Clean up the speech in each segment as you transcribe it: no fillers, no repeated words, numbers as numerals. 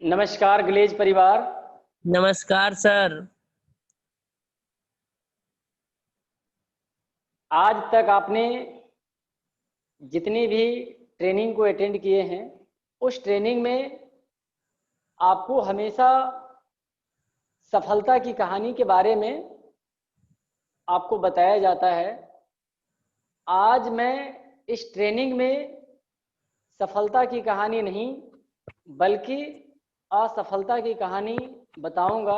नमस्कार ग्लेज परिवार। नमस्कार सर। आज तक आपने जितनी भी ट्रेनिंग को अटेंड किए हैं, उस ट्रेनिंग में आपको हमेशा सफलता की कहानी के बारे में आपको बताया जाता है। आज मैं इस ट्रेनिंग में सफलता की कहानी नहीं बल्कि असफलता की कहानी बताऊंगा।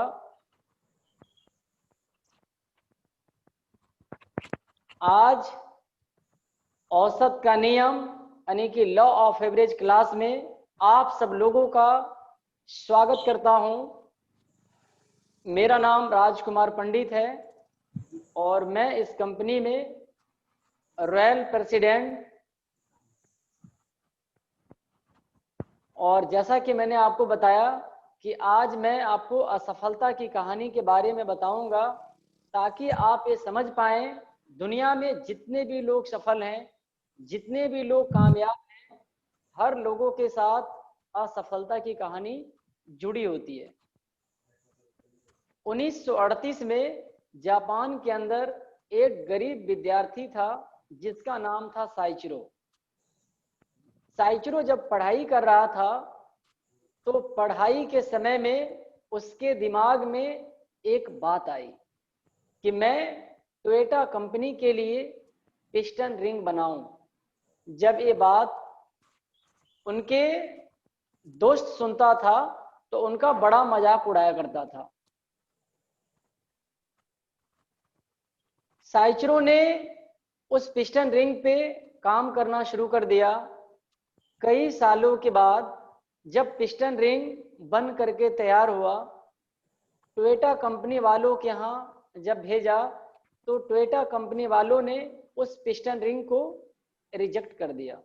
आज औसत का नियम यानी कि लॉ ऑफ एवरेज क्लास में आप सब लोगों का स्वागत करता हूं। मेरा नाम राजकुमार पंडित है और मैं इस कंपनी में रॉयल प्रेसिडेंट, और जैसा कि मैंने आपको बताया कि आज मैं आपको असफलता की कहानी के बारे में बताऊंगा ताकि आप ये समझ पाएं दुनिया में जितने भी लोग सफल हैं, जितने भी लोग कामयाब हैं, हर लोगों के साथ असफलता की कहानी जुड़ी होती है। 1938 में जापान के अंदर एक गरीब विद्यार्थी था जिसका नाम था साइचिरो। साइचिरो जब पढ़ाई कर रहा था तो पढ़ाई के समय में उसके दिमाग में एक बात आई कि मैं टोयोटा कंपनी के लिए पिस्टन रिंग बनाऊं। जब ये बात उनके दोस्त सुनता था तो उनका बड़ा मजाक उड़ाया करता था। साइचिरो ने उस पिस्टन रिंग पे काम करना शुरू कर दिया। कई सालों के बाद जब पिस्टन रिंग बन करके तैयार हुआ, टोयोटा कंपनी वालों के यहाँ जब भेजा तो टोयोटा कंपनी वालों ने उस पिस्टन रिंग को रिजेक्ट कर दिया।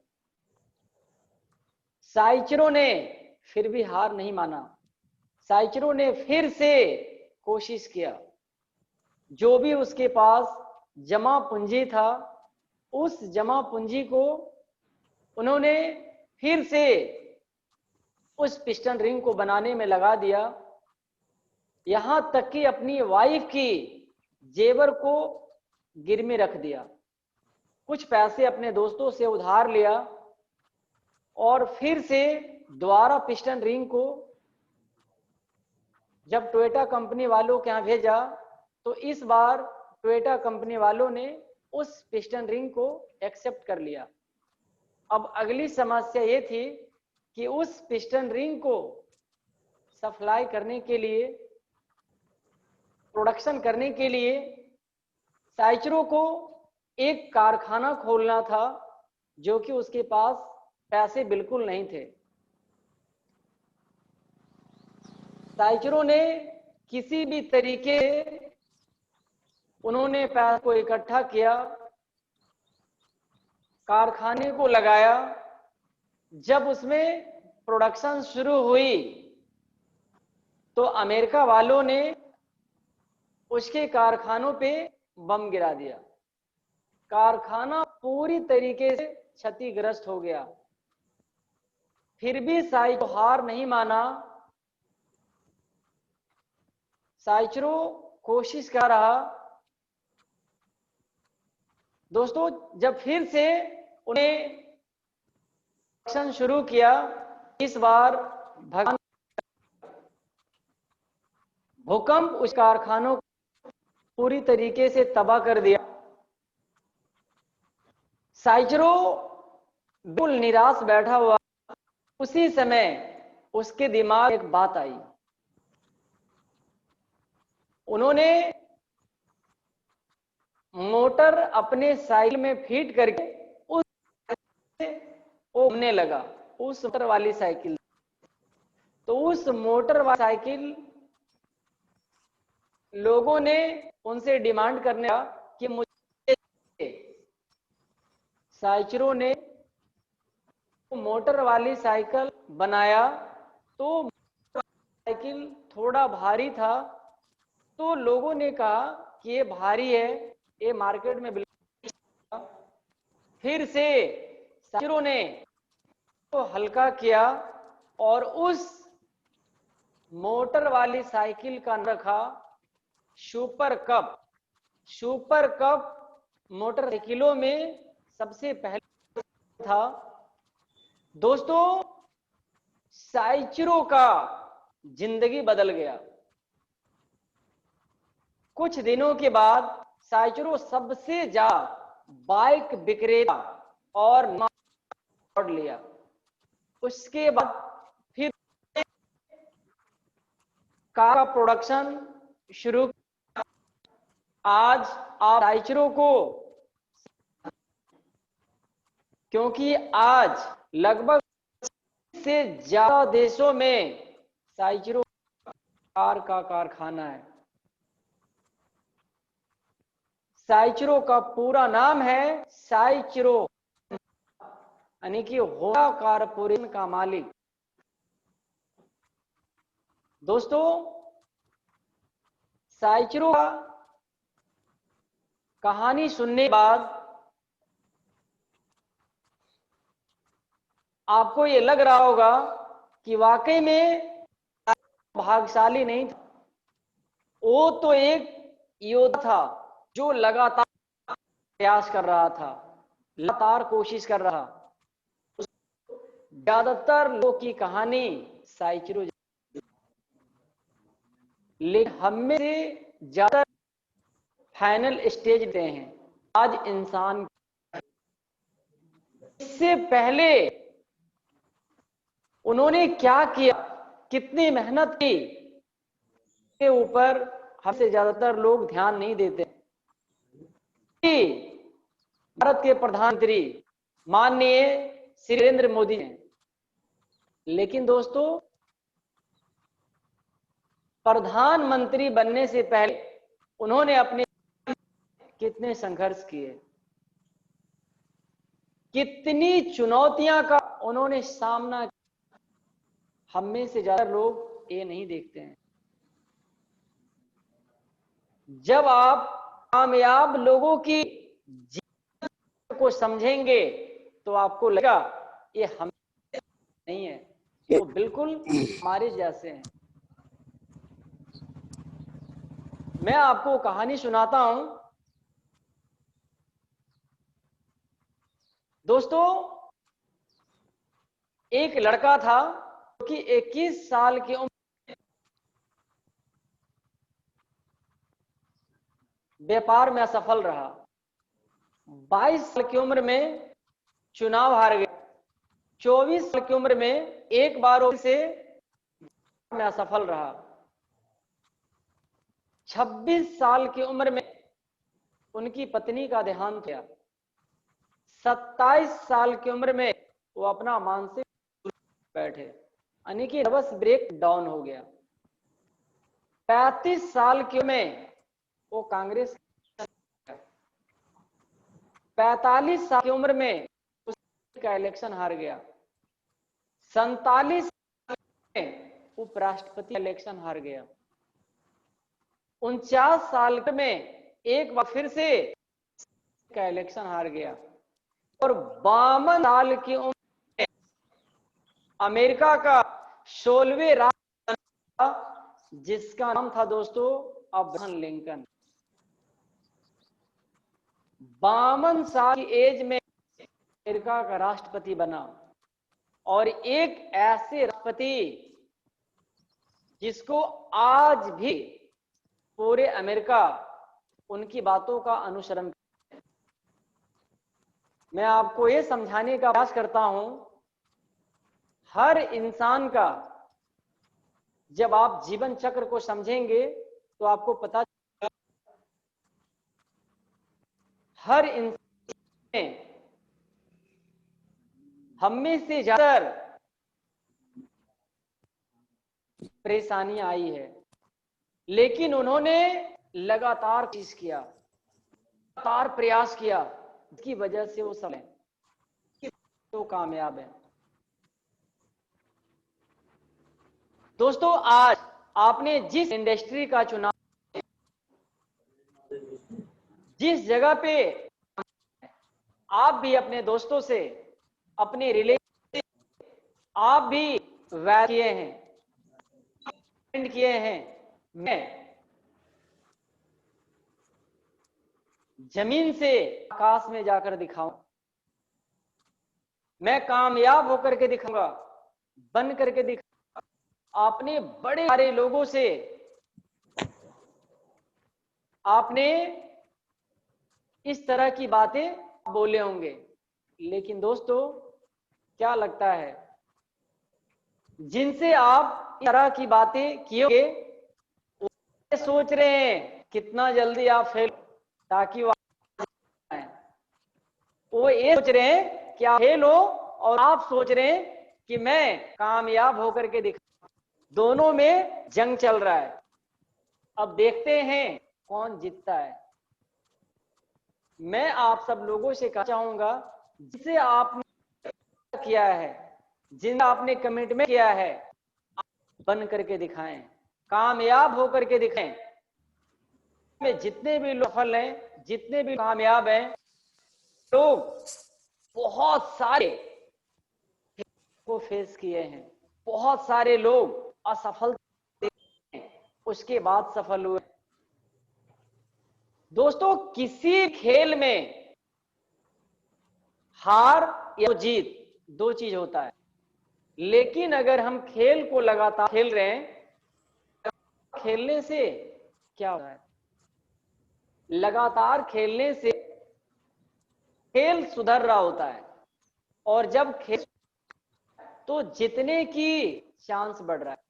साइचिरो ने फिर भी हार नहीं माना। साइचिरो ने फिर से कोशिश किया। जो भी उसके पास जमा पूंजी था, उस जमा पूंजी को उन्होंने फिर से उस पिस्टन रिंग को बनाने में लगा दिया। यहां तक कि अपनी वाइफ की जेवर को गिरवी रख दिया, कुछ पैसे अपने दोस्तों से उधार लिया और फिर से दोबारा पिस्टन रिंग को जब टोयोटा कंपनी वालों के यहाँ भेजा तो इस बार टोयोटा कंपनी वालों ने उस पिस्टन रिंग को एक्सेप्ट कर लिया। अब अगली समस्या ये थी कि उस पिस्टन रिंग को सप्लाई करने के लिए, प्रोडक्शन करने के लिए साइचिरो को एक कारखाना खोलना था, जो कि उसके पास पैसे बिल्कुल नहीं थे। साइचिरो ने किसी भी तरीके उन्होंने पैसे को इकट्ठा किया, कारखाने को लगाया। जब उसमें प्रोडक्शन शुरू हुई तो अमेरिका वालों ने उसके कारखानों पे बम गिरा दिया। कारखाना पूरी तरीके से क्षतिग्रस्त हो गया। फिर भी साइचिरो हार नहीं माना। साइचिरो कोशिश कर रहा। दोस्तों, जब फिर से उन्हें एक्शन शुरू किया, इस बार भूकंप उस कारखानों को पूरी तरीके से तबाह कर दिया। साइचिरो बिल्कुल निराश बैठा हुआ। उसी समय उसके दिमाग में एक बात आई। उन्होंने मोटर अपने साइकिल में फिट करके उस घूमने लगा, उस मोटर वाली साइकिल। तो उस मोटर वाली साइकिल लोगों ने उनसे डिमांड करने लगा कि मुझे। साइचिरो ने मोटर वाली साइकिल बनाया तो साइकिल थोड़ा भारी था, तो लोगों ने कहा कि ये भारी है, ये मार्केट में बिल्कुल। फिर से साइचिरो ने तो हल्का किया और उस मोटर वाली साइकिल का नाम रखा सुपर कप। सुपर कप मोटरसाइकिलों में सबसे पहले था। दोस्तों, साइकिलों का जिंदगी बदल गया। कुछ दिनों के बाद साइकिलों सबसे ज्यादा बाइक विक्रेता और लिया। उसके बाद फिर कार का प्रोडक्शन शुरू। आज आप साइकिलों को, क्योंकि आज लगभग से ज्यादा देशों में साइकिलों कार का कारखाना है। साइकिलों का पूरा नाम है साइकिलो, यानी कि होंडा कारपोरेशन का मालिक। दोस्तों, साइकिलों का कहानी सुनने के बाद आपको ये लग रहा होगा कि वाकई में भाग्यशाली नहीं था। वो तो एक योद्धा था जो लगातार प्रयास कर रहा था, लगातार कोशिश कर रहा। ज्यादातर लोगों की कहानी साइकिलों, लेकिन हमें से ज्यादा फाइनल स्टेज देते हैं आज इंसान। इससे पहले उन्होंने क्या किया, कितनी मेहनत की, के ऊपर हमसे ज्यादातर लोग ध्यान नहीं देते। भारत के प्रधानमंत्री माननीय श्री नरेंद्र मोदी हैं, लेकिन दोस्तों, प्रधानमंत्री बनने से पहले उन्होंने अपने कितने संघर्ष किए, कितनी चुनौतियां का उन्होंने सामना किया। हम में से ज्यादा लोग ये नहीं देखते हैं। जब आप कामयाब लोगों की जीवन को समझेंगे तो आपको लगेगा ये हम नहीं है, वो बिल्कुल हमारे जैसे हैं। मैं आपको कहानी सुनाता हूं। दोस्तों, एक लड़का था जो कि 21 साल की उम्र व्यापार में असफल रहा। 22 साल की उम्र में चुनाव हार गया। 24 साल की उम्र में एक बार से में असफल रहा। 26 साल की उम्र में उनकी पत्नी का देहांत किया। 27 साल की उम्र में वो अपना मानसिक बैठे, यानी कि नर्वस ब्रेक डाउन हो गया। 35 साल की उम्र में वो कांग्रेस, 45 साल की उम्र में उसका इलेक्शन हार गया। 47 में उपराष्ट्रपति इलेक्शन हार गया। 49 साल में एक बार फिर से का इलेक्शन हार गया। और 52 साल की उम्र में अमेरिका का 16वें राष्ट्रपति, जिसका नाम था दोस्तों अब्राहम लिंकन। 52 साल की एज में अमेरिका का राष्ट्रपति बना। और एक ऐसे राष्ट्रपति जिसको आज भी पूरे अमेरिका उनकी बातों का अनुसरण। मैं आपको ये समझाने का प्रयास करता हूं, हर इंसान का जब आप जीवन चक्र को समझेंगे तो आपको पता चलेगा हर इंसान में हम में से ज्यादा परेशानियां आई है, लेकिन उन्होंने लगातार कोशिश किया, लगातार प्रयास किया, जिसकी वजह से वो सब तो कामयाब है। दोस्तों, आज आपने जिस इंडस्ट्री का चुनाव, जिस जगह पे आप भी अपने दोस्तों से, अपने रिलेशन आप भी वैर किए हैं, किए हैं, मैं जमीन से आकाश में जाकर दिखाऊं, मैं कामयाब होकर के दिखाऊंगा, बन करके दिखाऊंगा। आपने बड़े सारे लोगों से आपने इस तरह की बातें बोले होंगे, लेकिन दोस्तों क्या लगता है, जिनसे आप इस तरह की बातें किए होंगे, वो सोच रहे हैं कितना जल्दी आप फेल, ताकि वो ये सोच रहे हैं कि आप फेल हो, और आप सोच रहे हैं कि मैं कामयाब होकर के दिखा। दोनों में जंग चल रहा है। अब देखते हैं कौन जीतता है। मैं आप सब लोगों से कहना चाहूंगा, जिसे आपने किया है, जिनका आपने कमिटमेंट किया है, बन करके दिखाएं, कामयाब होकर के दिखाएं। में जितने भी लोग सफल हैं, जितने भी कामयाब हैं, लोग बहुत सारे को फेस किए हैं, बहुत सारे लोग असफल उसके बाद सफल हुए। दोस्तों किसी खेल में हार या जीत दो चीज होता है, लेकिन अगर हम खेल को लगातार खेल रहे हैं, खेलने से क्या होता है, लगातार खेलने से खेल सुधर रहा होता है, और जब खेल तो जीतने की चांस बढ़ रहा है,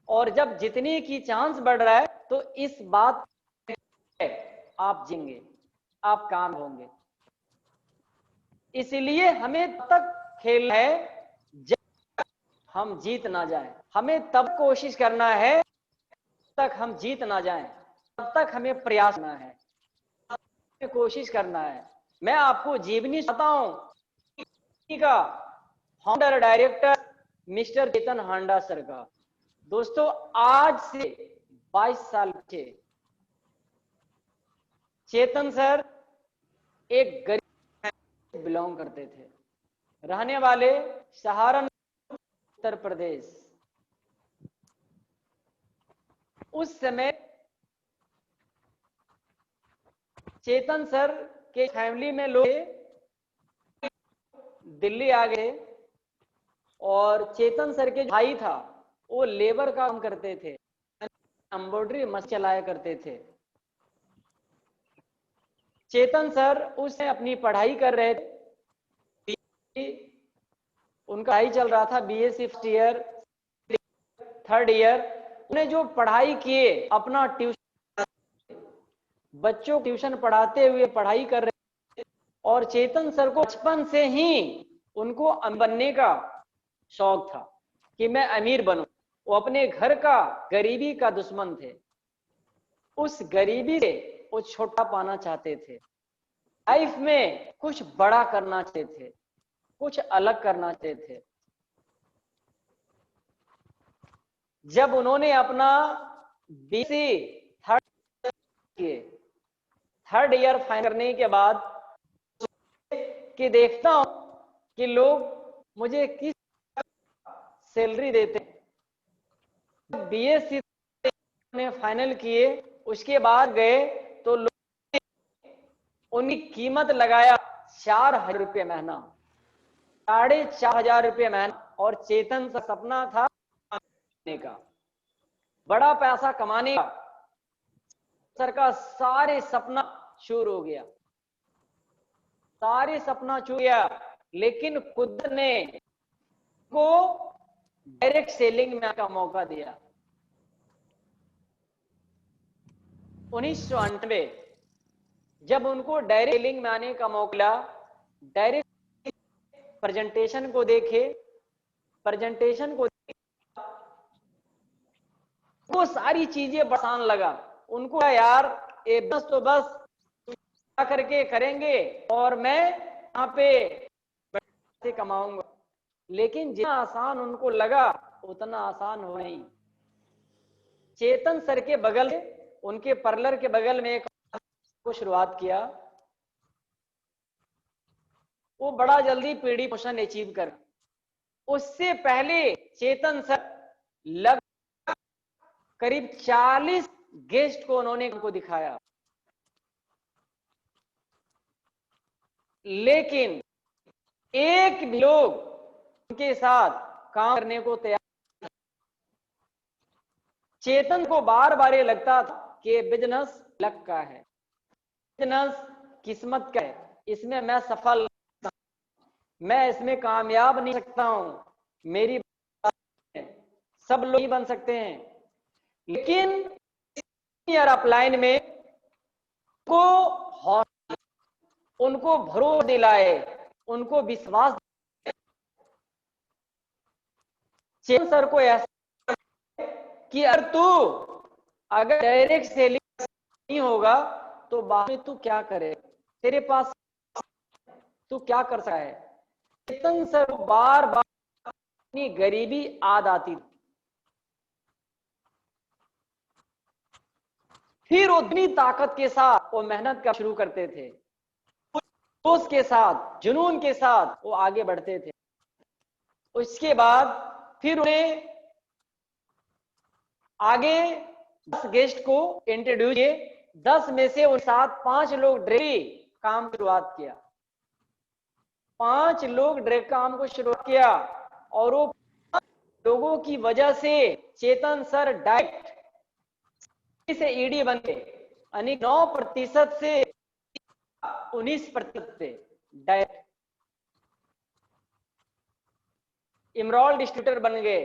और जब जीतने की चांस बढ़ रहा है तो इस बात आप जीतेंगे, आप काम होंगे। इसलिए हमें तब तक खेलना है जब हम जीत ना जाएं, हमें तब कोशिश करना है तब तक हम जीत ना जाएं, तब तक हमें प्रयास करना है, कोशिश करना है। मैं आपको जीवनी चाहता हूं का फाउंडर डायरेक्टर मिस्टर चेतन हांडा सर का। दोस्तों आज से 22 साल पीछे चेतन सर एक गरीब बिलोंग करते थे, रहने वाले सहारनपुर उत्तर प्रदेश। उस समय चेतन सर के फैमिली में लोग दिल्ली आ गए, और चेतन सर के भाई था वो लेबर का काम करते थे, एम्ब्रॉयडरी मशीन चलाया करते थे। चेतन सर उसने अपनी पढ़ाई कर रहे थे, उनका पढ़ाई चल रहा था BSc first year, third year. उन्हें जो पढ़ाई किए अपना ट्यूशन, बच्चों को ट्यूशन पढ़ाते हुए पढ़ाई कर रहे थे, और चेतन सर को बचपन से ही उनको बनने का शौक था कि मैं अमीर बनूं। वो अपने घर का गरीबी का दुश्मन थे, उस गरीबी से वो छोटा पाना चाहते थे, लाइफ में कुछ बड़ा करना चाहते थे, कुछ अलग करना चाहते थे। जब उन्होंने अपना बीएससी थर्ड ईयर फाइनल करने के बाद कि देखता हूं कि लोग मुझे किस सैलरी देते हैं। बीएससी ने फाइनल किए, उसके बाद गए तो लोग उनकी कीमत लगाया 4,000 रुपये महीना, 4,500 रुपये महीना, और चेतन का सपना था का बड़ा पैसा कमाने का। सर का सारे सपना चूर हो गया, सारे सपना चूर गया, लेकिन खुद ने को डायरेक्ट सेलिंग में का मौका दिया। 1998 जब उनको डायरेक्ट सेलिंग में आने का मौका मिला, डायरेक्ट प्रेजेंटेशन को देखे, प्रेजेंटेशन को वो सारी चीजें आसान लगा उनको। यार ये बस तो बस करके करेंगे और मैं यहाँ पे कमाऊंगा, लेकिन जितना आसान उनको लगा उतना आसान हो नहीं। चेतन सर के बगल में, उनके पार्लर के बगल में एक को शुरुआत किया, वो बड़ा जल्दी पीढ़ी पोषण अचीव कर। उससे पहले चेतन सर लगभग करीब 40 गेस्ट को उन्होंने को दिखाया, लेकिन एक भी लोग उनके साथ काम करने को तैयार। चेतन को बार बार ये लगता था कि बिजनेस लक का है, बिजनेस किस्मत का है, इसमें मैं सफल, मैं इसमें कामयाब नहीं सकता हूं, मेरी सब लोग ही बन सकते हैं। लेकिन ईयर अपलाइन में उनको भरोसा दिलाए, उनको विश्वास, चेतन सर को ऐसा कि अगर डायरेक्ट सेलिंग नहीं होगा तो बाद में तू क्या करे, तेरे पास तू क्या कर सकता है। चेतन सर बार बार अपनी गरीबी याद आती, फिर उतनी ताकत के साथ वो मेहनत करना शुरू करते थे, उसके साथ जुनून के साथ वो आगे बढ़ते थे। उसके बाद फिर उन्हें आगे 10 गेस्ट को इंट्रोड्यूस किए, 10 में से उन साथ 5 लोग डायरेक्टली काम शुरुआत किया, 5 लोग डायरेक्ट काम को शुरुआत किया, और वो लोगों की वजह से चेतन सर डायरेक्ट से ईडी बन गए, यानी 9% से 19% से डायरेक्ट इमरॉल डिस्ट्रीब्यूटर बन गए।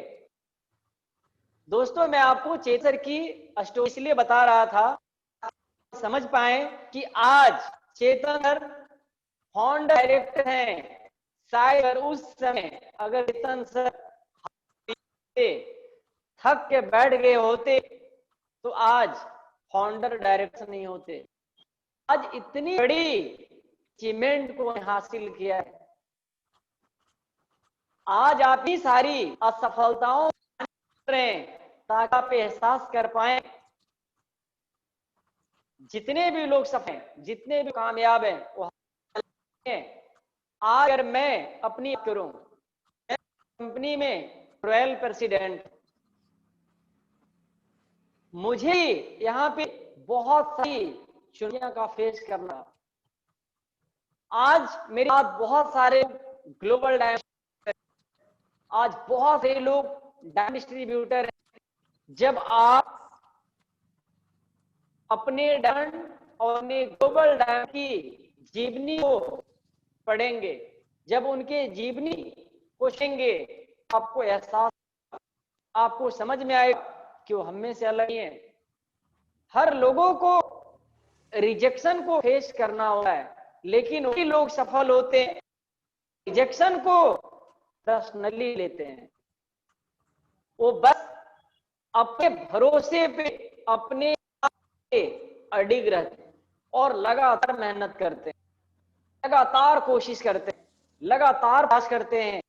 दोस्तों, मैं आपको चेतन सर की स्टोरी इसलिए बता रहा था समझ पाए कि आज चेतन सर होंडा डायरेक्टर हैं। शायद उस समय अगर चेतन सर थक के बैठ गए होते तो आज होंडा डायरेक्टर नहीं होते। आज इतनी बड़ी अचीवमेंट को हासिल किया है, आज आप ही सारी असफलताओं ताकि आप एहसास कर पाए जितने भी लोग सफल हैं, जितने भी कामयाब हैं, वो आज अगर मैं अपनी करूं, कंपनी में रॉयल प्रेसिडेंट, मुझे यहाँ पे बहुत सारी चुनौतियों का फेस करना। आज मेरे साथ बहुत सारे ग्लोबल डायमंड, आज बहुत से लोग डायमंड डिस्ट्रीब्यूटर हैं। जब आप अपने डायमंड और अपने ग्लोबल डायमंड की जीवनी को पढ़ेंगे, जब उनके जीवनी को सुनेंगे, आपको एहसास, आपको समझ में आएगा कि वो हम में से अलग नहीं है। हर लोगों को रिजेक्शन को फेस करना होता है, लेकिन वही लोग सफल होते हैं रिजेक्शन को पर्सनली लेते हैं। वो बस अपने भरोसे पे, अपने आप पे अडिग रहते हैं और लगातार मेहनत करते हैं, लगातार कोशिश करते हैं, लगातार प्रयास करते हैं।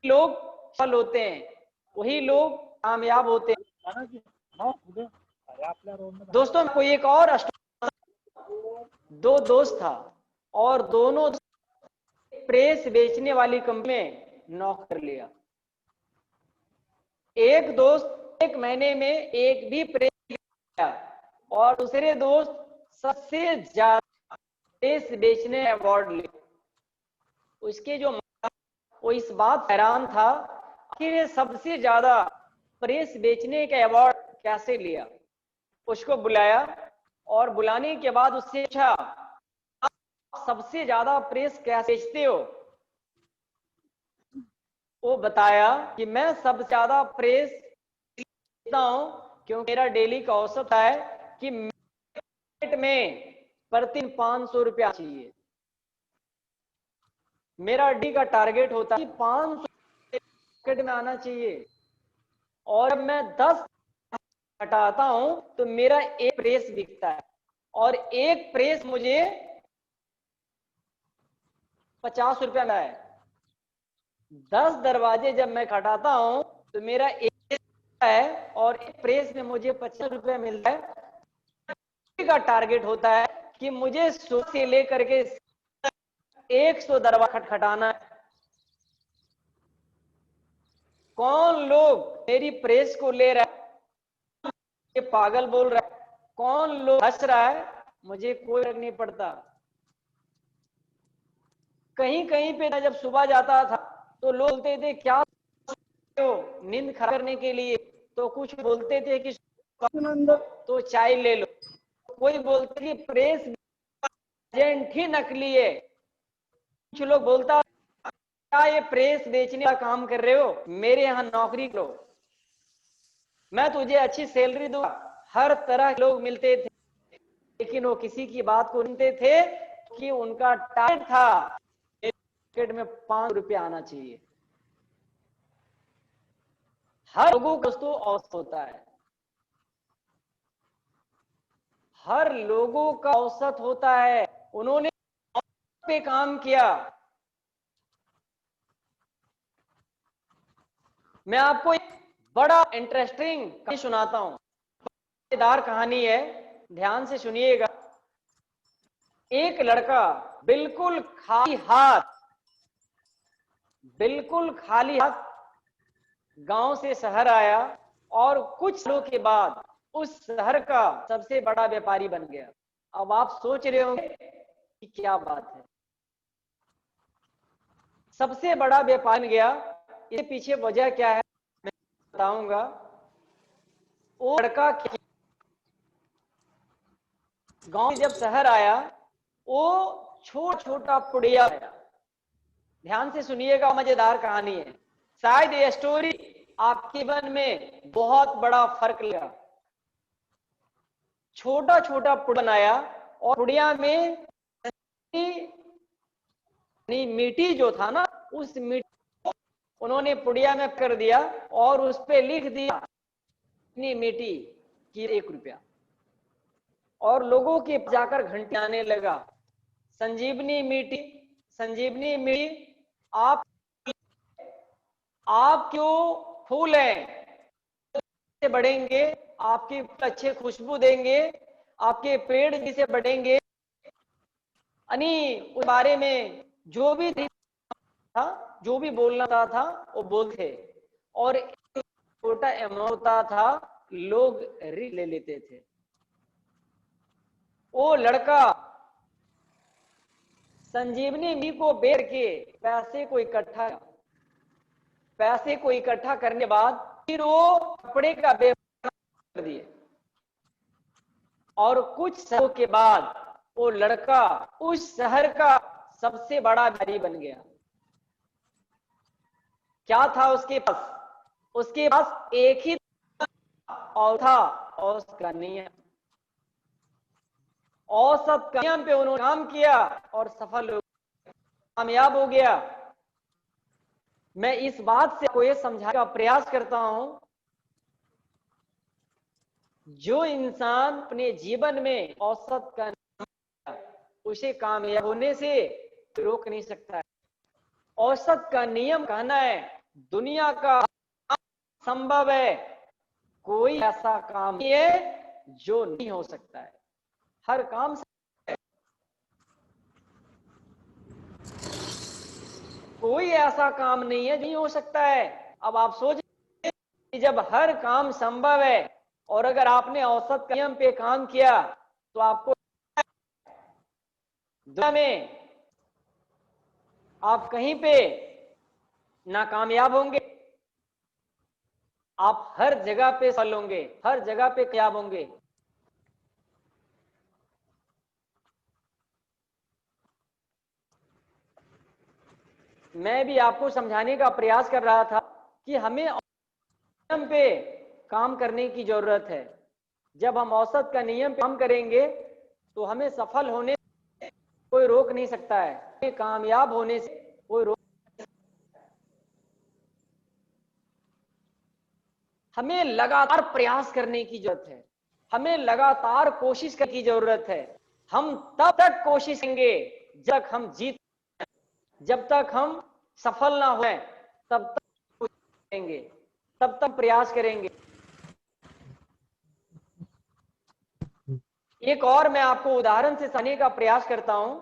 लोग सफल होते हैं, वही लोग कामयाब होते हैं। दोस्तों, कोई एक और दो दोस्त था और दोनों प्रेस बेचने वाली कंपनी में नौकरी कर लिया। एक दोस्त 1 महीने में एक भी प्रेस किया और दूसरे दोस्त सबसे ज्यादा प्रेस बेचने अवार्ड लिया। उसके जो वो इस बात हैरान था कि सबसे ज्यादा प्रेस बेचने का अवार्ड कैसे लिया। उसको बुलाया और बुलाने के बाद उससे पूछा, आप सबसे ज्यादा प्रेस कैसे बेचते हो। वो बताया कि मैं सबसे ज्यादा प्रेस बेचता हूं क्योंकि मेरा डेली का औसत है कि मार्केट में प्रतिदिन 500 रुपया चाहिए। मेरा डी का टारगेट होता है कि 500 मार्केट में आना चाहिए, और मैं 10 हटाता हूं तो मेरा एक प्रेस बिकता है, और एक प्रेस मुझे 50 रुपया मिला है। 10 दरवाजे जब मैं हटाता हूं तो मेरा एक है और एक प्रेस में मुझे 50 रुपया मिलता है। का टारगेट होता है कि मुझे 100 से लेकर के 100 दरवाजा खटखटाना है। कौन लोग मेरी प्रेस को ले रहा है, ये पागल बोल रहा है, कौन लोग हंस रहा है, मुझे कोई फर्क नहीं पड़ता। कहीं कहीं पे मैं जब सुबह जाता था तो लोग बोलते थे क्या हो नींद खराब करने के लिए, तो कुछ बोलते थे कि तो चाय ले लो, कोई बोलते कि प्रेस एजेंट ही नकली है, कुछ लोग बोलता क्या ये प्रेस बेचने का काम कर रहे हो, मेरे यहाँ नौकरी करो, मैं तुझे अच्छी सैलरी दूंगा। हर तरह के लोग मिलते थे, लेकिन वो किसी की बात को सुनते थे कि उनका टारगेट था मार्केट में 5 रुपया आना चाहिए। हर लोगों का तो औसत होता है, हर लोगों का औसत होता है। उन्होंने पे काम किया। मैं आपको एक बड़ा इंटरेस्टिंग कहानी सुनाता हूं, मजेदार कहानी है, ध्यान से सुनिएगा। एक लड़का बिल्कुल खाली हाथ गांव से शहर आया और कुछ सालों के बाद उस शहर का सबसे बड़ा व्यापारी बन गया। अब आप सोच रहे होंगे कि क्या बात है, सबसे बड़ा व्यापारी बन गया, इसके पीछे वजह क्या है मैं बताऊंगा। वो लड़का गांव जब शहर आया, वो छोटा पुड़िया आया। ध्यान से सुनिएगा, मजेदार कहानी है, शायद ये स्टोरी आपके जीवन में बहुत बड़ा फर्क लगा। छोटा पुड़िया बनाया और पुड़िया में मिट्टी जो था ना, उस मिट्टी उन्होंने पुड़िया में कर दिया और उस पे लिख दिया इतनी मिट्टी की 1 रुपया। और लोगों के जाकर घंटे आने लगा, संजीवनी मिट्टी, संजीवनी मिट्टी, आप क्यों फूल हैं बढ़ेंगे, आपके अच्छे खुशबू देंगे, आपके पेड़ जिसे बढ़ेंगे। यानी उस बारे में जो भी था, जो भी बोलना था वो बोलते, और छोटा अमाउंट होता था, लोग रिस्क ले लेते थे। वो लड़का संजीवनी मी को बेच के पैसे को इकट्ठा करने के बाद फिर वो कपड़े का व्यापार कर दिए, और कुछ सालों के बाद वो लड़का उस शहर का सबसे बड़ा व्यापारी बन गया। क्या था उसके पास एक ही और था, औसत का नियम। औसत का नियम पे उन्होंने काम किया और सफल हो, कामयाब हो गया। मैं इस बात से आपको ये समझाने का प्रयास करता हूं, जो इंसान अपने जीवन में औसत का, उसे कामयाब होने से रोक नहीं सकता है। औसत का नियम कहना है दुनिया का संभव है, कोई ऐसा काम नहीं है जो नहीं हो सकता है, हर काम संभव है। कोई ऐसा काम नहीं है नहीं हो सकता है। अब आप सोच कि जब हर काम संभव है और अगर आपने औसत का नियम पे काम किया तो आपको दुनिया में आप कहीं पे नाकामयाब होंगे, आप हर जगह पे सफल होंगे, हर जगह पे कामयाब होंगे। मैं भी आपको समझाने का प्रयास कर रहा था कि हमें नियम पे काम करने की जरूरत है। जब हम औसत का नियम पे काम करेंगे तो हमें सफल होने से कोई रोक नहीं सकता है, कामयाब होने से कोई रोक। हमें लगातार प्रयास करने की जरूरत है, हमें लगातार कोशिश करने की जरूरत है। हम तब तक कोशिश करेंगे जब तक हम जीत, जब तक हम सफल ना हों तब तक कोशिश करेंगे, तब तक प्रयास करेंगे। एक और मैं आपको उदाहरण से समझाने का प्रयास करता हूं।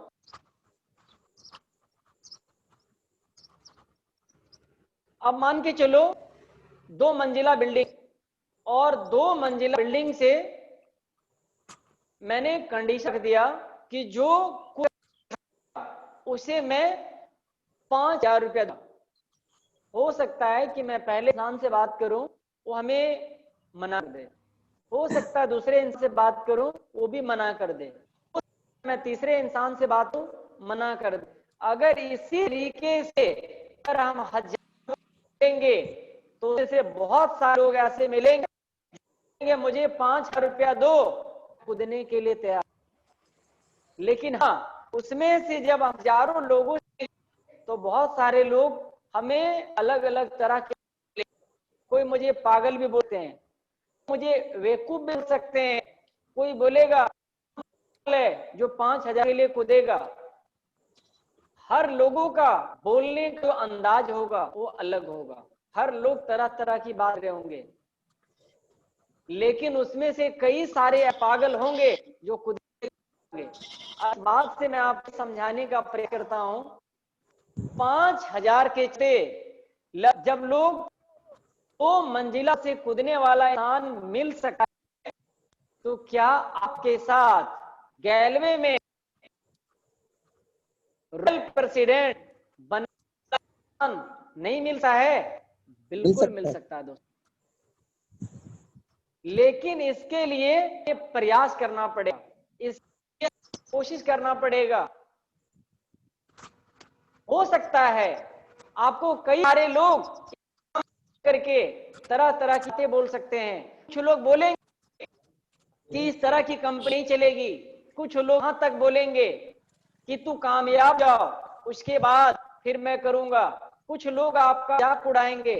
अब मान के चलो 2 मंजिला बिल्डिंग, और 2 मंजिला बिल्डिंग से मैंने कंडीशन रख दिया कि जो उसे मैं 5,000 रुपया दूं। हो सकता है कि मैं पहले इंसान से बात करूं, वो हमें मना कर दे, हो सकता है दूसरे इंसान से बात करूं, वो भी मना कर दे, मैं तीसरे इंसान से बात करूं, मना कर दे। अगर इसी तरीके से अगर हम हजार देंगे तो इससे बहुत सारे लोग ऐसे मिलेंगे, मुझे 5,000 रुपया दो, कूदने के लिए तैयार। लेकिन हाँ, उसमें से जब हजारों लोगों से, तो बहुत सारे लोग हमें अलग अलग तरह के, कोई मुझे पागल भी बोलते हैं, मुझे बेवकूफ भी बोल सकते हैं, कोई बोलेगा जो 5,000 के लिए कूदेगा। हर लोगों का बोलने का अंदाज होगा वो अलग होगा, हर लोग तरह तरह की बात रहे होंगे, लेकिन उसमें से कई सारे पागल होंगे जो कूदेंगे। इस बात से मैं आपको समझाने का प्रयास करता हूं, 5,000 के चे जब लोग 2 मंजिला से कूदने वाला इंसान मिल सका, तो क्या आपके साथ गैलवे में रोयल प्रेसिडेंट बनना नहीं मिलता है? बिल्कुल मिल सकता है दोस्तों, लेकिन इसके लिए प्रयास करना पड़ेगा, इसके कोशिश करना पड़ेगा। हो सकता है आपको कई सारे लोग करके तरह तरह की बातें बोल सकते हैं, कुछ लोग बोलेंगे कि इस तरह की कंपनी चलेगी, कुछ लोग यहां तक बोलेंगे कि तू कामयाब जाओ उसके बाद फिर मैं करूंगा, कुछ लोग आपका मजाक उड़ाएंगे,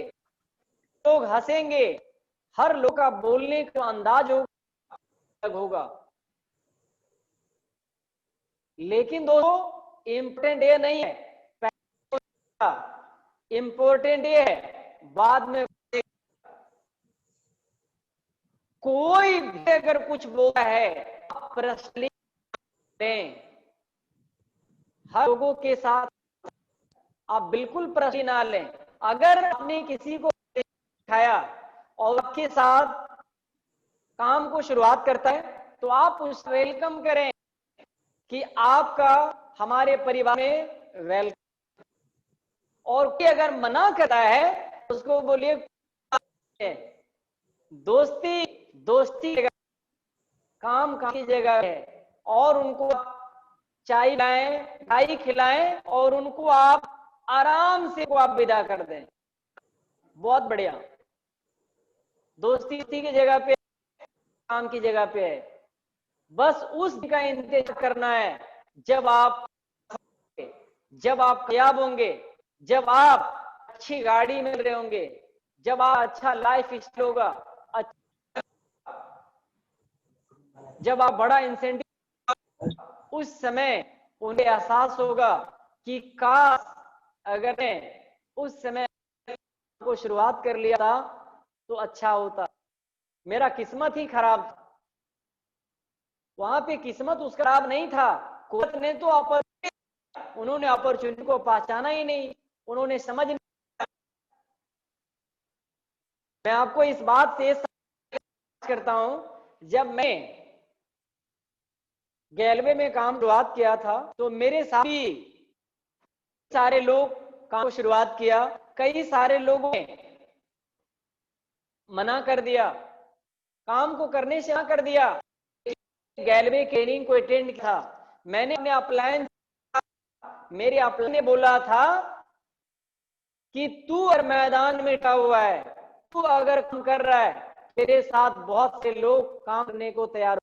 लोग हंसेंगे, हर लोग का बोलने का अंदाज होगा। लेकिन दोस्तों इंपोर्टेंट ये नहीं है, इंपोर्टेंट ये है बाद में कोई भी अगर कुछ बोलता है प्रश्न लें, हर लोगों के साथ आप बिल्कुल प्रश्न ना लें। अगर आपने किसी को दिखाया और आपके साथ काम को शुरुआत करता है, तो आप उस वेलकम करें कि आपका हमारे परिवार में वेलकम, और कोई अगर मना करता है तो उसको बोलिए दोस्ती दोस्ती जगह, काम की जगह है, और उनको चाय लाएं, चाय खिलाएं, और उनको आप आराम से को आप विदा कर दें। बहुत बढ़िया, दोस्ती की जगह पे, काम की जगह पे है, बस उस का इंतजार करना है जब आप कामयाब होंगे, जब आप अच्छी गाड़ी में रहे होंगे, जब आप अच्छा लाइफ स्टाइल होगा, जब आप बड़ा इंसेंटिव, उस समय उन्हें एहसास होगा कि काश अगर उस समय को शुरुआत कर लिया था तो अच्छा होता, मेरा किस्मत ही खराब था। वहां पे किस्मत उसका खराब नहीं था, कुदरत ने तो उन्होंने अपॉर्चुनिटी को पहचाना ही नहीं, उन्होंने समझ नहीं। मैं आपको इस बात से करता हूं, जब मैं गैलवे में काम शुरुआत किया था तो मेरे साथ भी सारे लोग काम को शुरुआत किया, कई सारे लोगों ने मना कर दिया, काम को करने से मना कर दिया। गैलवे ट्रेनिंग को अटेंड किया, मैंने अपने अपलायन, मेरे अपलायन ने बोला था कि तू अगर मैदान में खड़ा हुआ है, तू अगर काम कर रहा है, तेरे साथ बहुत से लोग काम करने को तैयार,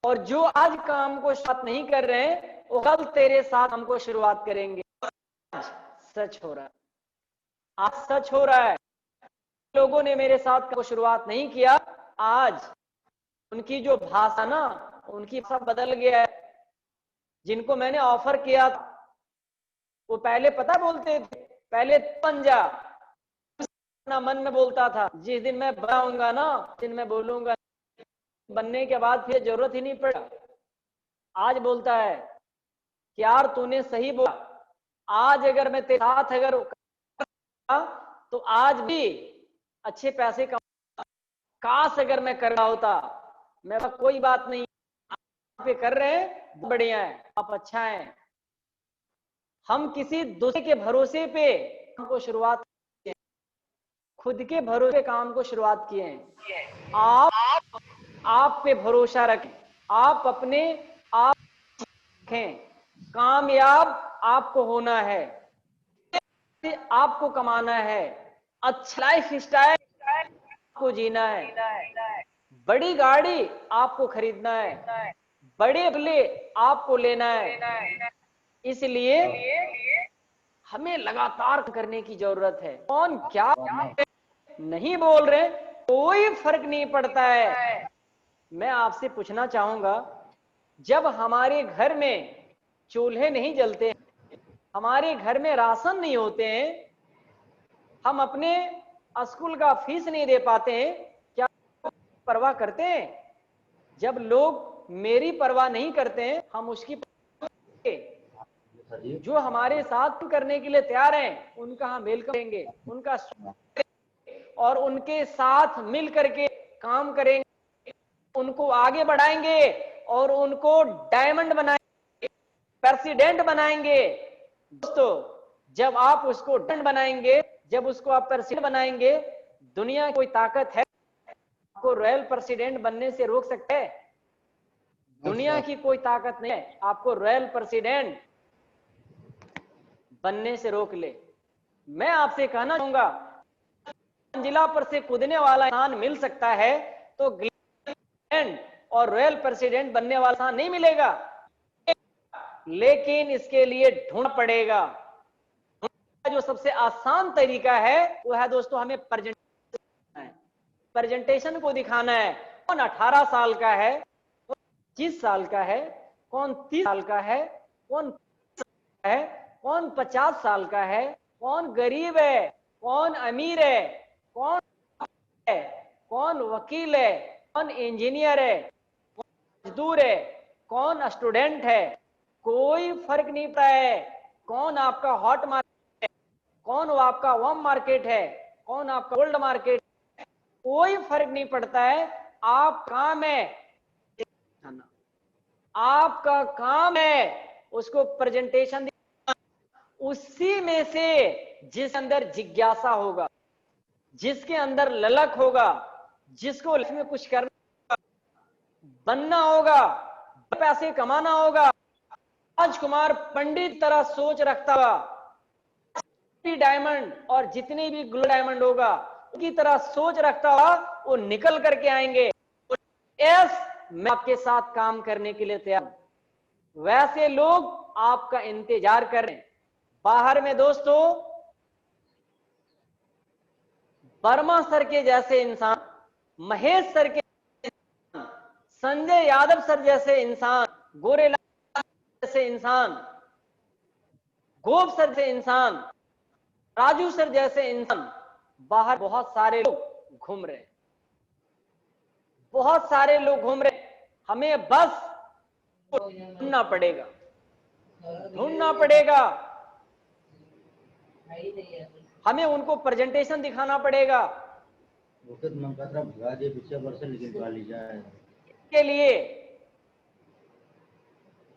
और जो आज काम को शुरुआत नहीं कर रहे हैं वो कल तेरे साथ काम को शुरुआत करेंगे। आज सच हो रहा है, आज सच हो रहा है। लोगों ने मेरे साथ को शुरुआत नहीं किया, आज उनकी जो भाषा ना, उनकी भाषा बदल गया है। जिनको मैंने ऑफर किया था वो पहले पता बोलते थे, पहले बन जा, अपना मन में बोलता था, जिस दिन मैं बनाऊंगा ना, उस दिन मैं बोलूंगा, बनने के बाद फिर जरूरत ही नहीं पड़ा। आज बोलता है कि यार तूने सही बोला, आज अगर मैं तेरे साथ अगर तो आज भी अच्छे पैसे कमा, काश अगर मैं कर रहा होता। मैं कोई बात नहीं, आप पे कर रहे हैं, बढ़िया है, आप अच्छा है। हम किसी दूसरे के भरोसे पे काम को शुरुआत किए, खुद के भरोसे काम को शुरुआत किए हैं। आप पे भरोसा रखें, आप अपने आप रखें। कामयाब आपको होना है, आपको कमाना है, अच्छा लाइफ स्टाइल आपको जीना है, बड़ी गाड़ी आपको खरीदना है, बड़े बंगले आपको लेना है। इसलिए हमें लगातार करने की जरूरत है। कौन क्या नहीं बोल रहे, कोई फर्क नहीं पड़ता है। मैं आपसे पूछना चाहूंगा, जब हमारे घर में चूल्हे नहीं जलते, हमारे घर में राशन नहीं होते हैं, हम अपने स्कूल का फीस नहीं दे पाते हैं, क्या परवाह करते हैं? जब लोग मेरी परवाह नहीं करते हैं, हम उसकी जो हमारे साथ करने के लिए तैयार हैं, उनका हम वेलकम करेंगे, उनका और उनके साथ मिल करके काम करेंगे, उनको आगे बढ़ाएंगे और उनको डायमंड बनाएंगे, प्रेसिडेंट बनाएंगे। दोस्तों, जब आप उसको डायमंड बनाएंगे, जब उसको आप प्रेसिडेंट बनाएंगे, दुनिया की कोई ताकत है आपको रॉयल प्रेसिडेंट बनने से रोक सकते है? दुनिया की कोई ताकत नहीं है आपको रॉयल प्रेसिडेंट बनने से रोक ले। मैं आपसे कहना चाहूंगा, मंजिला पर से कूदने वाला इंसान मिल सकता है, तो ग्लैंड और रॉयल प्रेसिडेंट बनने वाला इंसान नहीं मिलेगा। लेकिन इसके लिए ढूंढना पड़ेगा। जो सबसे आसान तरीका है वो है दोस्तों, हमें प्रेजेंटेशन को दिखाना है। कौन 18 साल का है, कौन 25 साल का है, कौन 30 साल का है, कौन है, कौन 50 साल का है, कौन गरीब है, कौन अमीर है, कौन है, कौन वकील है, कौन इंजीनियर है, कौन मजदूर है, कौन स्टूडेंट है, कोई फर्क नहीं पड़ता है। कौन आपका हॉट मार्केट है, कौन आपका वार्म मार्केट है, कौन आपका कोल्ड मार्केट है, कोई फर्क नहीं पड़ता है। आप काम है, आपका काम है उसको प्रेजेंटेशन, उसी में से जिस अंदर जिज्ञासा होगा, जिसके अंदर ललक होगा, जिसको लाइफ में कुछ करना बनना होगा, पैसे कमाना होगा, राजकुमार पंडित तरह सोच रखता हुआ डायमंड और जितने भी ग्लो डायमंड होगा उनकी तरह सोच रखता हुआ वो निकल करके आएंगे। यस, मैं आपके साथ काम करने के लिए तैयार हूं। वैसे लोग आपका इंतजार कर रहे हैं। बाहर में दोस्तों, वर्मा सर के जैसे इंसान, महेश सर के इंसान, संजय यादव सर जैसे इंसान, गोरेलाल जैसे इंसान, गोप सर जैसे इंसान, राजू सर जैसे इंसान बाहर बहुत सारे लोग घूम रहे, बहुत सारे लोग घूम रहे। हमें बस ढूंढना पड़ेगा, ढूंढना पड़ेगा। हमें उनको प्रेजेंटेशन दिखाना पड़ेगा।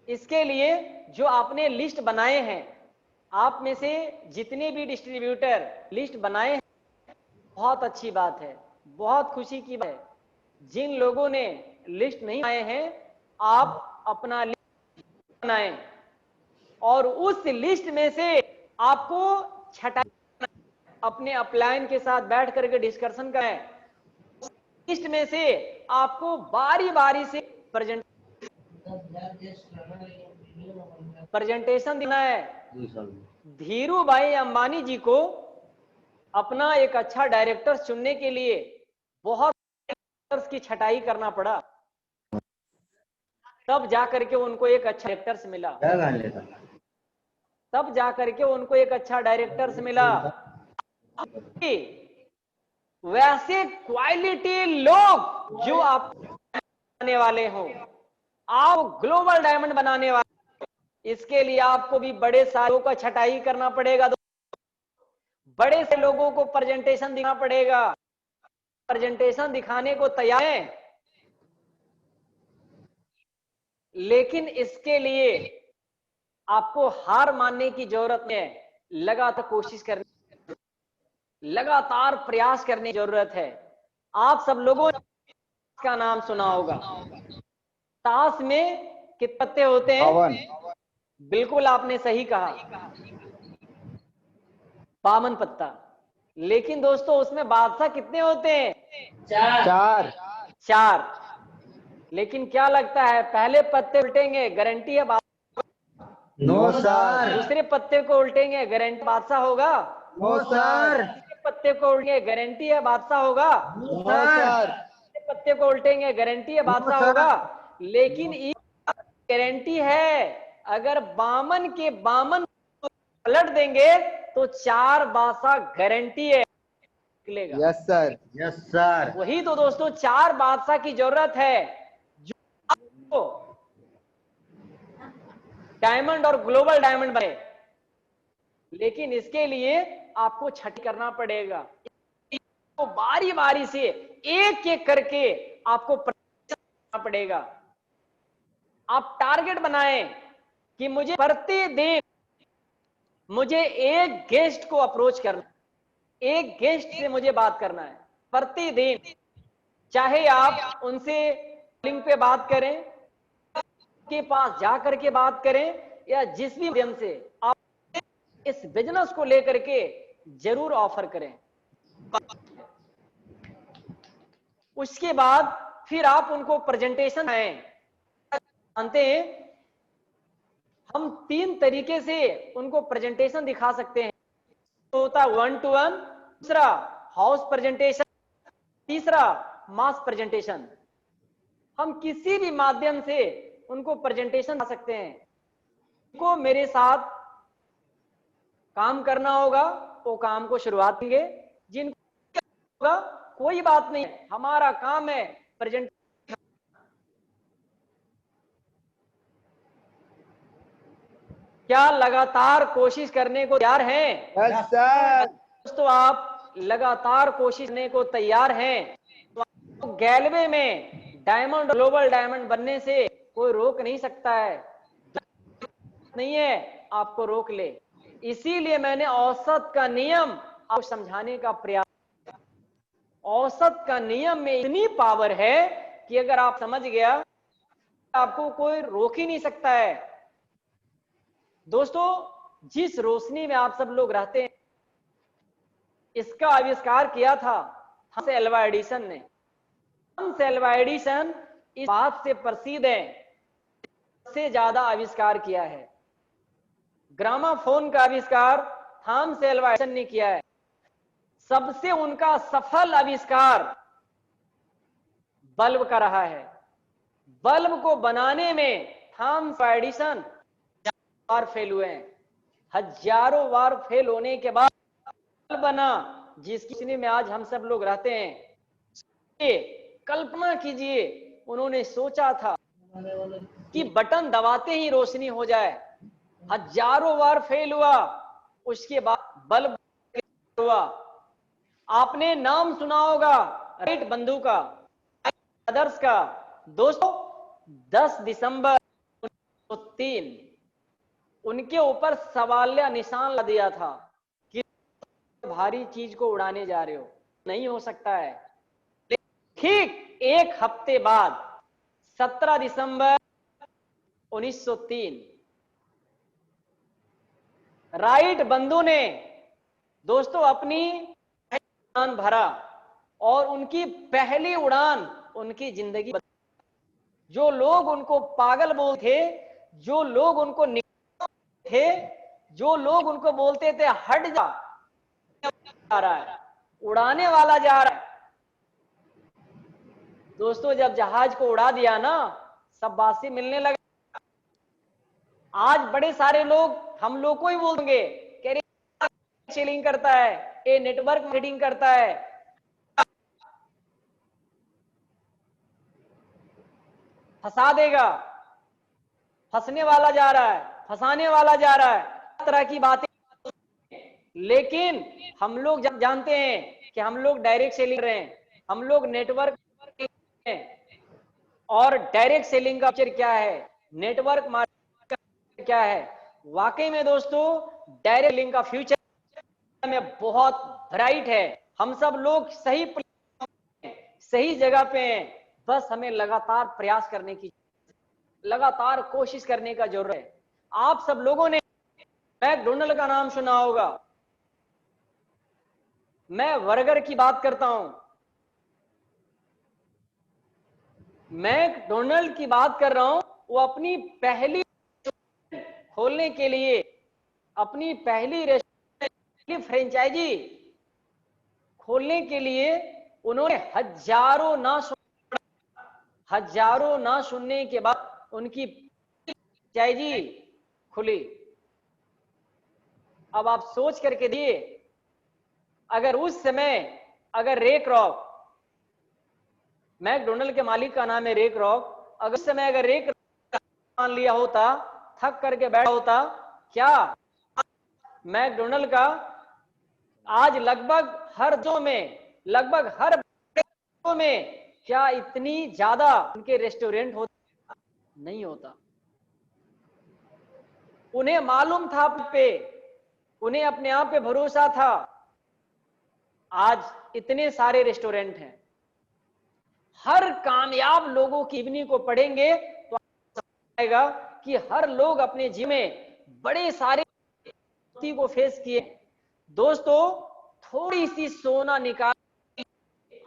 इसके लिए जो आपने लिस्ट बनाए हैं, आप में से जितने भी डिस्ट्रीब्यूटर लिस्ट बनाए हैं, बहुत अच्छी बात है, बहुत खुशी की बात है। जिन लोगों ने लिस्ट नहीं बनाए हैं, आप अपना लिस्ट बनाएं और उस लिस्ट में से आपको छटाई, अपने अपलाइन के साथ बैठ करके डिस्कशन करें। लिस्ट में से आपको बारी बारी से प्रेजेंटेशन देना है। धीरू भाई अंबानी जी को अपना एक अच्छा डायरेक्टर चुनने के लिए बहुत की छटाई करना पड़ा, तब जाकर के उनको एक अच्छा डायरेक्टर्स मिला, तब जाकर के उनको एक अच्छा डायरेक्टर्स मिला। वैसे क्वालिटी लोग जो आप बनाने वाले हो, आप ग्लोबल डायमंड बनाने वाले, इसके लिए आपको भी बड़े सालों का छटाई करना पड़ेगा। बड़े से लोगों को प्रेजेंटेशन दिखाना पड़ेगा, प्रेजेंटेशन दिखाने को तैयार है, लेकिन इसके लिए आपको हार मानने की जरूरत नहीं है, लगातार कोशिश करनी, लगातार प्रयास करने की जरूरत है। आप सब लोगों ने इसका नाम सुना होगा। ताश में कितने पत्ते होते हैं? 52। बिल्कुल आपने सही कहा, 52 पत्ता। लेकिन दोस्तों उसमें बादशाह कितने होते हैं? 4। 4। लेकिन क्या लगता है पहले पत्ते उल्टेंगे गारंटी है नो सर। दूसरे पत्ते को उल्टेंगे गारंटी बादशाह होगा? No sir. तीसरे पत्ते को उल्टेंगे गारंटी है बादशाह होगा? No sir. चौथे पत्ते को उल्टेंगे गारंटी है बादशाह होगा? लेकिन एक गारंटी है, अगर 52 के 52 पलट देंगे तो 4 बादशाह गारंटी है निकलेगा। Yes sir. Yes sir. वही तो दोस्तों 4 बादशाह की जरूरत है जो आपको डायमंड और ग्लोबल डायमंड बने। लेकिन इसके लिए आपको छठी करना पड़ेगा, तो बारी बारी से एक एक करके आपको करना पड़ेगा। आप टारगेट बनाएं कि मुझे प्रतिदिन मुझे एक गेस्ट को अप्रोच करना, एक गेस्ट से मुझे बात करना है प्रतिदिन। चाहे आप उनसे लिंक पे बात करें, के पास जाकर के बात करें, या जिस भी माध्यम से आप इस बिजनेस को लेकर के जरूर ऑफर करें। उसके बाद फिर आप उनको प्रेजेंटेशन दें। जानते हैं हम 3 तरीके से उनको प्रेजेंटेशन दिखा सकते हैं। तो होता है 1 to 1, दूसरा हाउस प्रेजेंटेशन, तीसरा मास प्रेजेंटेशन। हम किसी भी माध्यम से उनको प्रेजेंटेशन दे सकते हैं। उनको मेरे साथ काम करना होगा, वो काम को शुरुआत करेंगे। जिनको होगा कोई बात नहीं, हमारा काम है प्रेजेंट। क्या लगातार कोशिश करने को तैयार हैं? Yes sir. दोस्तों आप लगातार कोशिश करने को तैयार हैं तो आपको गैलवे में डायमंड, ग्लोबल डायमंड बनने से कोई रोक नहीं सकता है, नहीं है आपको रोक ले। इसीलिए मैंने औसत का नियम आपको समझाने का प्रयास। औसत का नियम में इतनी पावर है कि अगर आप समझ गया आपको कोई रोक ही नहीं सकता है। दोस्तों जिस रोशनी में आप सब लोग रहते हैं, इसका आविष्कार किया था थॉमस एल्वा एडिसन ने। थॉमस एल्वा एडिसन इस बात से प्रसिद्ध है, सबसे ज्यादा आविष्कार किया है। ग्रामाफोन का आविष्कार थॉमस एल्वा एडिसन ने किया है। सबसे उनका सफल आविष्कार बल्ब का रहा है। बल्ब को बनाने में थॉमस एडिसन बार फेल हुए हैं। हजारों बार फेल होने के बाद बल्ब बना जिसकी रोशनी में आज हम सब लोग रहते हैं। कल्पना कीजिए, उन्होंने सोचा था कि बटन दबाते ही रोशनी हो जाए। हजारों बार फेल हुआ, उसके बाद बल्ब हुआ। आपने नाम सुना होगा राइट बंधु का, आदर्श का। दोस्तों 10 दिसंबर 1903 उनके ऊपर सवालिया निशान लगा दिया था कि भारी चीज को उड़ाने जा रहे हो, नहीं हो सकता है। ठीक एक हफ्ते बाद 17 दिसंबर 1903 राइट बंधु ने दोस्तों अपनी उड़ान भरा और उनकी पहली उड़ान उनकी जिंदगी। जो लोग उनको पागल बोलते थे, जो लोग उनको थे, जो लोग उनको बोलते थे हट जा रहा है, उड़ाने वाला जा रहा है। दोस्तों जब जहाज को उड़ा दिया ना, सब बासी मिलने लगे। आज बड़े सारे लोग हम लोग को ही बोलेंगे कह रहे सेलिंग करता है, ये नेटवर्क मार्केटिंग करता है। फंसा देगा, फंसने वाला जा रहा है, फंसाने वाला जा रहा है, तरह की बातें। लेकिन हम लोग जब जानते हैं कि हम लोग डायरेक्ट सेलिंग कर रहे हैं, हम लोग नेटवर्क और डायरेक्ट सेलिंग का फीचर क्या है, नेटवर्क मार्केटिंग क्या है। वाकई में दोस्तों डायरेक्ट सेलिंग का फ्यूचर में बहुत ब्राइट है। हम सब लोग सही जगह पे हैं, बस हमें लगातार प्रयास करने की, लगातार कोशिश करने का जरूरत है। आप सब लोगों ने मैकडोनल्ड का नाम सुना होगा। मैं बर्गर की बात करता हूं, मैकडोनल्ड की बात कर रहा हूं। वो अपनी पहली खोलने के लिए, अपनी पहली रेस्टोरेंट फ्रेंचाइजी खोलने के लिए उन्होंने हजारों ना सुनने के बाद उनकी फ्रेंचाइजी खुली। अब आप सोच करके दिए, अगर उस समय अगर रे क्रॉक, मैकडोनल्ड के मालिक का नाम है रे क्रॉक, अगर उस समय अगर रे क्रॉक मान लिया होता, थक करके बैठा होता, क्या मैकडोनल्ड का आज लगभग हर दो में, लगभग हर में क्या इतनी ज्यादा उनके रेस्टोरेंट होता? नहीं होता। उन्हें मालूम था पे, उन्हें अपने आप पे भरोसा था। आज इतने सारे रेस्टोरेंट हैं। हर कामयाब लोगों की जीवनी को पढ़ेंगे तो आएगा कि हर लोग अपने जीवन में बड़े सारे को फेस किए। दोस्तों थोड़ी सी सोना निकाल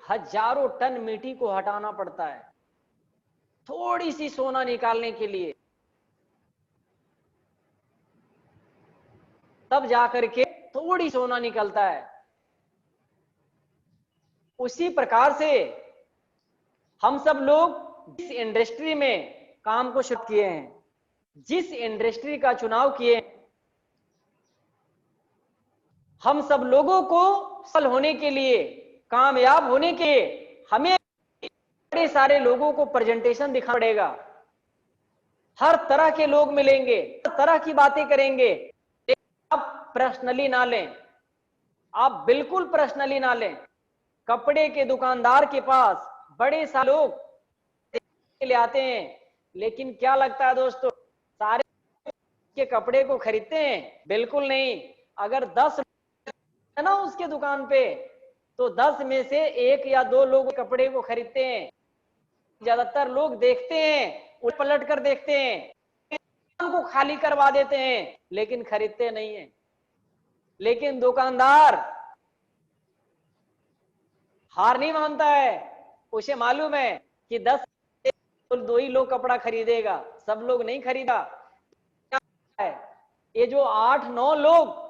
हजारों टन मिट्टी को हटाना पड़ता है, थोड़ी सी सोना निकालने के लिए, तब जाकर के थोड़ी सोना निकलता है। उसी प्रकार से हम सब लोग जिस इंडस्ट्री में काम को शुरू किए हैं, जिस इंडस्ट्री का चुनाव किए, हम सब लोगों को सफल होने के लिए, कामयाब होने के लिए हमें बड़े सारे लोगों को प्रेजेंटेशन दिखाना पड़ेगा। हर तरह के लोग मिलेंगे, हर तरह की बातें करेंगे। आप पर्सनली ना लें, आप बिल्कुल पर्सनली ना लें। कपड़े के दुकानदार के पास बड़े सारे लोग ले आते हैं, लेकिन क्या लगता है दोस्तों, सारे के कपड़े को खरीदते हैं? बिल्कुल नहीं। अगर 10 है ना उसके दुकान पे, तो 10 में से 1 या 2 लोग कपड़े को खरीदते हैं। ज्यादातर लोग देखते हैं, उलट पलट कर देखते हैं, दुकान को खाली करवा देते हैं, लेकिन खरीदते नहीं है। लेकिन दुकानदार हार नहीं मानता है। उसे मालूम है कि 10 2 ही लोग कपड़ा खरीदेगा, सब लोग नहीं खरीदा। ये जो 8-9 लोग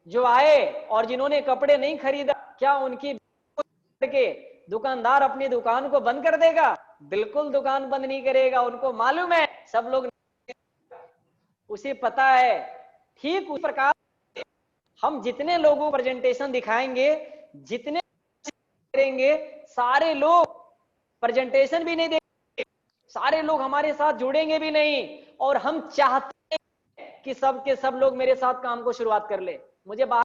जो आए और जिन्होंने कपड़े नहीं खरीदा, क्या उनकी के दुकानदार अपनी दुकान को बंद कर देगा? बिल्कुल दुकान बंद नहीं करेगा। उनको मालूम है सब लोग, उसे पता है। ठीक उस प्रकार हम जितने लोगों को प्रेजेंटेशन दिखाएंगे, जितने करेंगे, सारे लोग प्रेजेंटेशन भी नहीं देंगे, सारे लोग हमारे साथ जुड़ेंगे भी नहीं। और हम चाहते हैं कि सब के सब लोग मेरे साथ काम को शुरुआत कर ले। मुझे बाहर,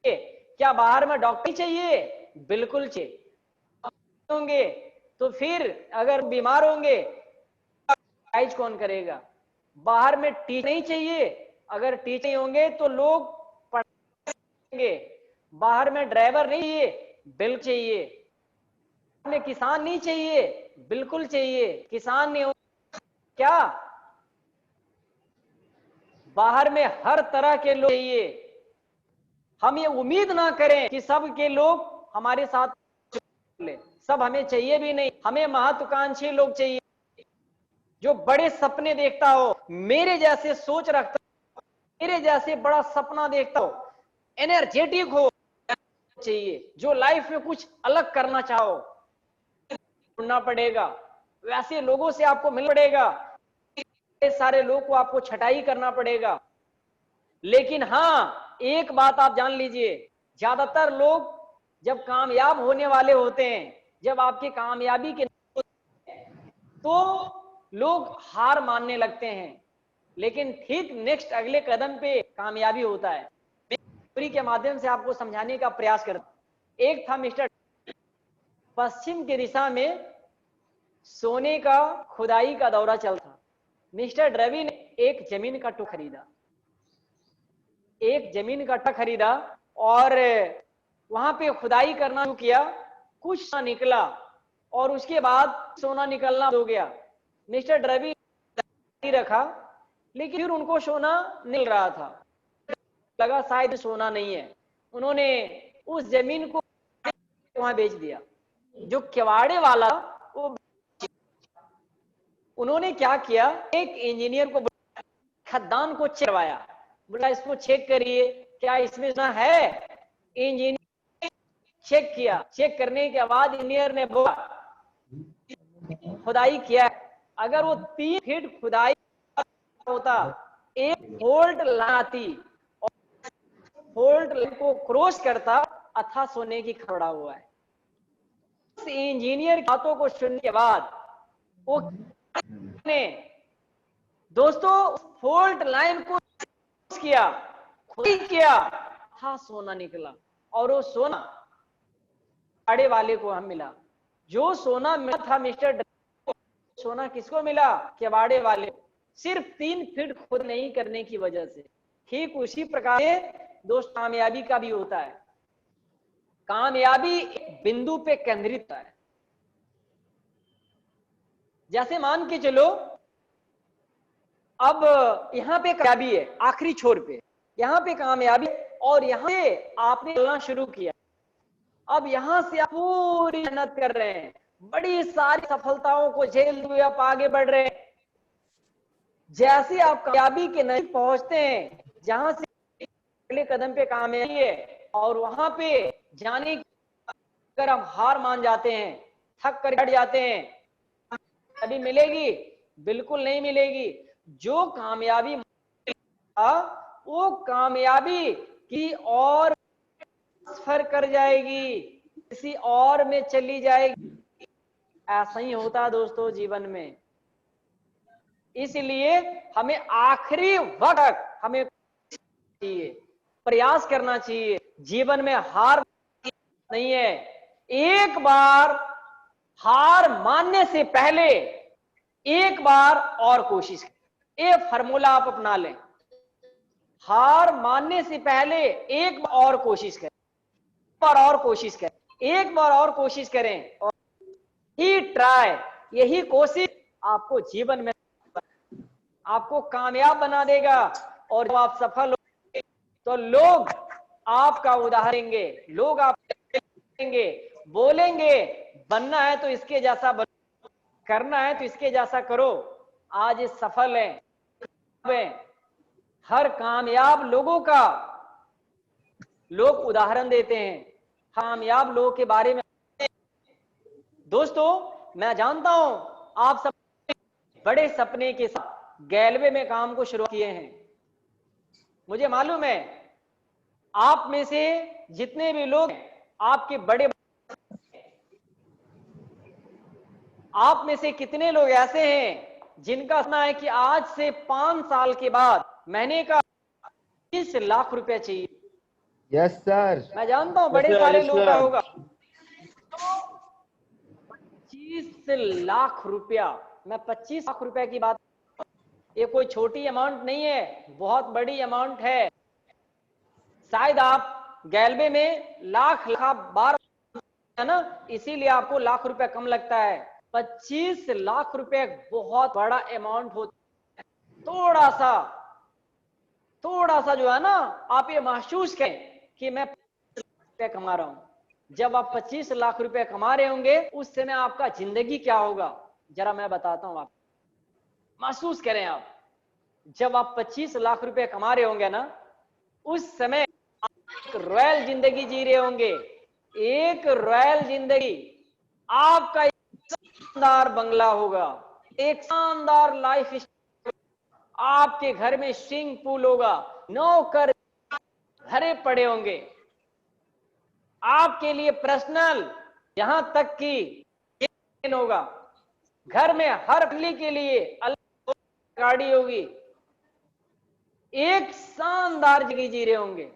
क्या बाहर में डॉक्टर चाहिए? बिल्कुल चाहिए। होंगे तो फिर अगर बीमार होंगे इलाज कौन करेगा? बाहर में टीचर नहीं चाहिए? अगर टीचर नहीं होंगे तो लोग पढ़ाएंगे। बाहर में ड्राइवर नहीं चाहिए? बिल्कुल चाहिए। में किसान नहीं चाहिए? बिल्कुल चाहिए। किसान नहीं हो क्या? बाहर में हर तरह के लोग चाहिए। हम ये उम्मीद ना करें कि सब के लोग हमारे साथ ले, सब हमें चाहिए भी नहीं। हमें महत्वाकांक्षी लोग चाहिए, जो बड़े सपने देखता हो, मेरे जैसे सोच रखता हो, मेरे जैसे बड़ा सपना देखता हो, एनर्जेटिक हो चाहिए, जो लाइफ में कुछ अलग करना चाहो। ढूंढना पड़ेगा, वैसे लोगों से आपको मिलना पड़ेगा, सारे लोग को आपको छटाई करना पड़ेगा। लेकिन हाँ एक बात आप जान लीजिए, ज्यादातर लोग जब कामयाब होने वाले होते हैं, जब आपकी कामयाबी के तो लोग हार मानने लगते हैं, लेकिन ठीक नेक्स्ट अगले कदम पे कामयाबी होता है। स्टोरी के माध्यम से आपको समझाने का प्रयास करता हूं। एक था मिस्टर, पश्चिम की दिशा में सोने का खुदाई का दौरा चल था। मिस्टर रवि ने एक जमीन का टुकड़ा खरीदा, एक जमीन का टुकड़ा खरीदा और वहां पे खुदाई करना शुरू किया। कुछ सोना निकला और उसके बाद सोना निकलना हो गया। मिस्टर रवि रखा, लेकिन फिर उनको सोना मिल रहा था। लगा शायद सोना नहीं है। उन्होंने उस जमीन को वहां बेच दिया। जो किवाड़े वाला वो, उन्होंने क्या किया, एक इंजीनियर को, खदान को चेक करवाया, बोला इसको चेक करिए क्या इसमें सोना है। इंजीनियर चेक किया, चेक करने के बाद इंजीनियर ने बोला खुदाई किया, अगर वो 3 फीट खुदाई होता, एक फोल्ट लाती और फोल्ट को क्रॉस करता, अथा सोने की खड़ा हुआ है। उस इंजीनियर की बातों को सुनने के बाद वो ने दोस्तों फोल्ट लाइन को किया, खुदाई किया, था सोना निकला और वो सोना किवाड़े वाले को हम मिला। जो सोना मिला था मिस्टर, सोना किसको मिला, किवाड़े वाले। सिर्फ 3 फीट खुद नहीं करने की वजह से। ठीक उसी प्रकार से दोस्त कामयाबी का भी होता है। कामयाबी एक बिंदु पे केंद्रित है। जैसे मान के चलो अब यहां पे कामयाबी है, आखिरी छोर पे यहां पे कामयाबी, और यहां से आपने चलना शुरू किया। अब यहां से आप पूरी मेहनत कर रहे हैं, बड़ी सारी सफलताओं को झेलते हुए आप आगे बढ़ रहे हैं। जैसे आप कामयाबी के नजदीक पहुंचते हैं, जहां से अगले कदम पे कामयाबी है, और वहां पे जाने अगर आप हार मान जाते हैं, थक कर हट जाते हैं, अभी मिलेगी, बिल्कुल नहीं मिलेगी। जो कामयाबी वो कामयाबी की और सफर कर जाएगी, किसी और में चली जाएगी। ऐसा ही होता है दोस्तों जीवन में। इसलिए हमें आखिरी वक्त तक हमें चाहिए, प्रयास करना चाहिए। जीवन में हार नहीं है। एक बार हार मानने से पहले एक बार और कोशिश करें। ये फार्मूला आप अपना लें। हार मानने से पहले एक बार और कोशिश करें, एक बार और कोशिश करें, एक बार और कोशिश करें, और ही ट्राई, यही कोशिश आपको जीवन में आपको कामयाब बना देगा। और जब आप सफल हो तो लोग आपका उदाहरण देंगे, लोग आप देंगे, बोलेंगे बनना है तो इसके जैसा बनो, करना है तो इसके जैसा करो। आज ये सफल है। हर कामयाब लोगों का लोग उदाहरण देते हैं, कामयाब लोगों के बारे में। दोस्तों मैं जानता हूं आप सब बड़े सपने के साथ गैलवे में काम को शुरू किए हैं। मुझे मालूम है आप में से जितने भी लोग आपके बड़े, आप में से कितने लोग ऐसे हैं जिनका सपना है कि आज से 5 साल के बाद महीने का 20 लाख रुपया चाहिए। Yes sir. मैं जानता हूं बड़े सारे लोग का होगा। 25 लाख रुपया, मैं 25 लाख रुपया की बात, ये कोई छोटी अमाउंट नहीं है, बहुत बड़ी अमाउंट है। शायद आप गैलवे में लाख बार है ना, इसीलिए आपको लाख रुपया कम लगता है। 25 लाख रुपए बहुत बड़ा अमाउंट होता है। थोड़ा सा जो है ना, आप ये महसूस करें कि मैं 25 लाख रुपए कमा रहा हूं। जब आप 25 लाख रुपए कमा रहे होंगे उस समय आपका जिंदगी क्या होगा, जरा मैं बताता हूं। आप महसूस करें, आप जब आप 25 लाख रुपए कमा रहे होंगे ना, उस समय आप एक रॉयल जिंदगी जी रहे होंगे, एक रॉयल जिंदगी। आपका एक शानदार बंगला होगा, एक शानदार लाइफ स्टाइल, आपके घर में स्विमिंग पूल होगा, नौकर भरे पड़े होंगे आपके लिए पर्सनल, यहां तक कि होगा। घर में हर फैमिली के लिए अलग गाड़ी होगी। एक शानदार जिंदगी जी रहे होंगे।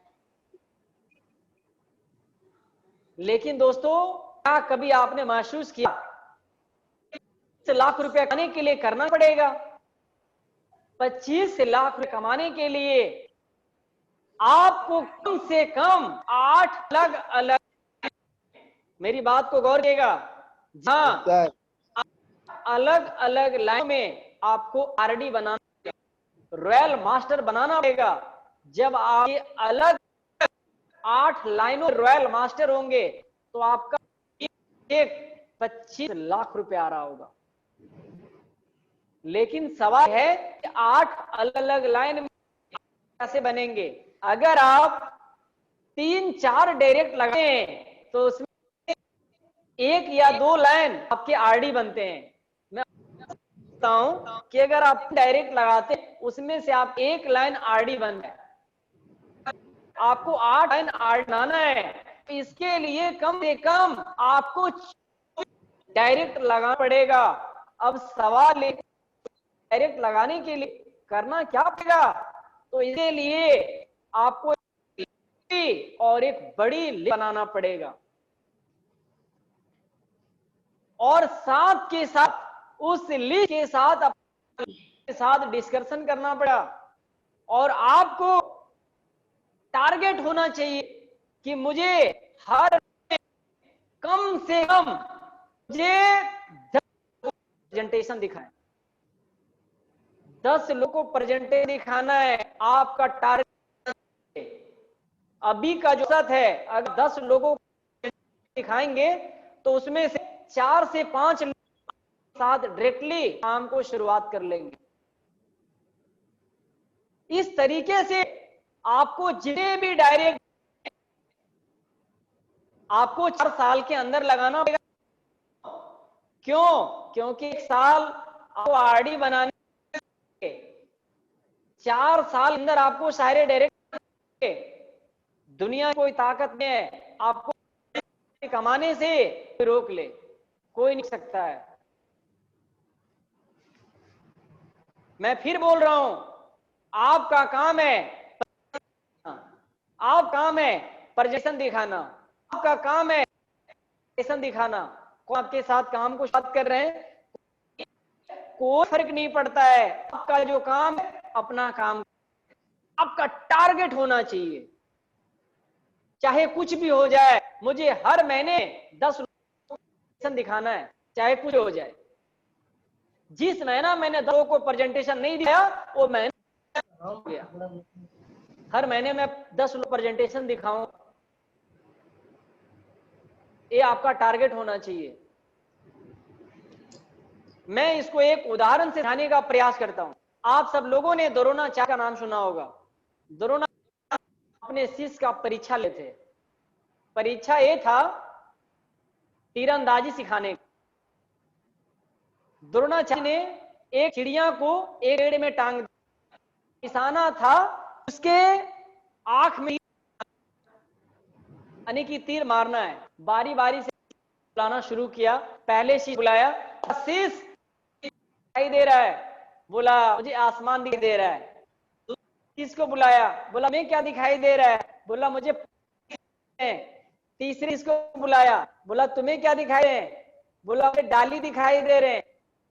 लेकिन दोस्तों, क्या कभी आपने महसूस किया 25 लाख रुपया कमाने के लिए करना पड़ेगा? 25 लाख रुपए कमाने के लिए आपको कम से कम 8 अलग अलग, मेरी बात को गौर करिएगा, जहां सर अलग अलग लाइन में आपको आरडी बनाना, रॉयल मास्टर बनाना पड़ेगा। जब आप अलग 8 लाइनों रॉयल मास्टर होंगे तो आपका एक 25 लाख रुपए आ रहा होगा। लेकिन सवाल है कि 8 अलग अलग लाइन में कैसे बनेंगे? अगर आप 3-4 डायरेक्ट लगाए तो उसमें 1 या 2 लाइन आपके आरडी बनते हैं। मैं बताता हूं कि अगर आप डायरेक्ट लगाते उसमें से आप 1 लाइन आरडी बन है, आपको 8 लाइन आरडी बनाना है, तो इसके लिए कम से कम आपको डायरेक्ट लगाना पड़ेगा। अब सवाल है, डायरेक्ट लगाने के लिए करना क्या पड़ेगा? तो इसके लिए आपको और एक बड़ी लिस्ट बनाना पड़ेगा, और साथ के साथ उस लिस्ट के साथ डिस्कशन करना पड़ा, और आपको टारगेट होना चाहिए कि मुझे हर कम से कम मुझे 10 प्रेजेंटेशन दिखाएं, 10 लोगों को प्रेजेंटेशन दिखाना है आपका टारगेट। अभी का जो सत है, अगर 10 लोगों को दिखाएंगे तो उसमें से 4 से 5 लोग साथ डायरेक्टली काम को शुरुआत कर लेंगे। इस तरीके से आपको जितने भी डायरेक्ट आपको 4 साल के अंदर लगाना पड़ेगा। क्यों? क्योंकि 1 साल आपको आरडी बनाने, 4 साल अंदर आपको सारे डायरेक्ट, दुनिया कोई ताकत नहीं है आपको कमाने से रोक ले, कोई नहीं सकता है। मैं फिर बोल रहा हूं, आपका काम है प्रेजेंटेशन दिखाना, आपका काम है प्रेजेंटेशन दिखाना। को आपके साथ काम को बात कर रहे हैं, कोई फर्क नहीं पड़ता है, आपका जो काम है अपना काम, आपका टारगेट होना चाहिए। चाहे कुछ भी हो जाए, मुझे हर महीने 10 प्रेजेंटेशन दिखाना है, चाहे कुछ हो जाए। जिस महीना मैंने 2 को प्रेजेंटेशन नहीं दिया वो महीना हो गया। हर महीने में 10 प्रेजेंटेशन दिखाऊं, ये आपका टारगेट होना चाहिए। मैं इसको एक उदाहरण से समझाने का प्रयास करता हूं। आप सब लोगों ने द्रोणाचार्य का नाम सुना होगा। द्रोणाचार्य अपने शिष्य का परीक्षा लेते, परीक्षा ये था तीरंदाजी सिखाने। द्रोणाचार्य ने एक चिड़िया को एक पेड़ में टांग दिया, निशाना था उसके आंख में, यानी कि तीर मारना है। बारी बारी से बुलाना शुरू किया। पहले शिष्य बुलाया, शिष्य दिखाई दे रहा है, बोला मुझे आसमान दिखाई दे रहा है। किसको बुलाया, बोला मैं क्या दिखाई दे रहा है, बोला मुझे। तीसरे इसको बुलाया, बोला तुम्हें क्या दिखाई दे, बोला मुझे डाली दिखाई दे रहे हैं।